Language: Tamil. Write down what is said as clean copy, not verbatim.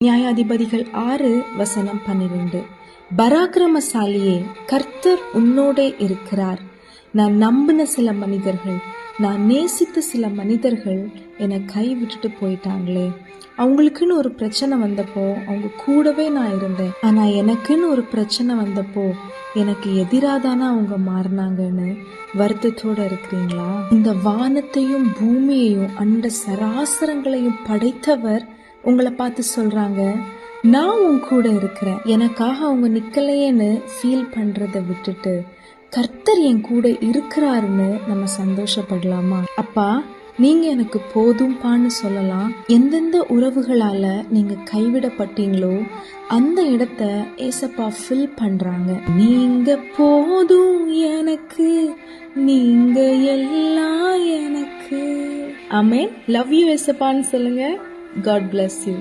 நியாயாதிபதிகள் 6:12. பராக்கிரமசாலியே, கர்த்தர் உன்னோடே இருக்கிறார். நான் நம்பின சில மனிதர்கள், நான் நேசித்த சில மனிதர்கள் என்னை கை விட்டுட்டு போயிட்டாங்களே. அவங்களுக்குன்னு ஒரு பிரச்சனை வந்தப்போ அவங்க கூடவே நான் இருந்தேன். ஆனா எனக்குன்னு ஒரு பிரச்சனை வந்தப்போ எனக்கு எதிராதானா அவங்க மாறினாங்கன்னு வருத்தத்தோட இருக்கிறீங்களா? இந்த வானத்தையும் பூமியையும் அண்ட சராசரங்களையும் படைத்தவர் உங்களை பார்த்து சொல்றாங்க, நான் உன் கூட இருக்கிறேன். எனக்காக அவங்க நிக்கலையேன்னு ஃபீல் பண்றதை விட்டுட்டு கர்த்தர் என் கூட இருக்கிறாருன்னு நம்ம சந்தோஷப்படலாமா? அப்பா, நீங்க எனக்கு போதும்பான்னு சொல்லலாம். எந்தெந்த உறவுகளால நீங்க கைவிடப்பட்டீங்களோ அந்த இடத்த ஏசப்பா ஃபில் பண்றாங்க. நீங்க போதும் எனக்கு, நீங்க எல்லாம் எனக்கு. ஆமென். லவ் யூ ஏசப்பான்னு சொல்லுங்க. God bless you.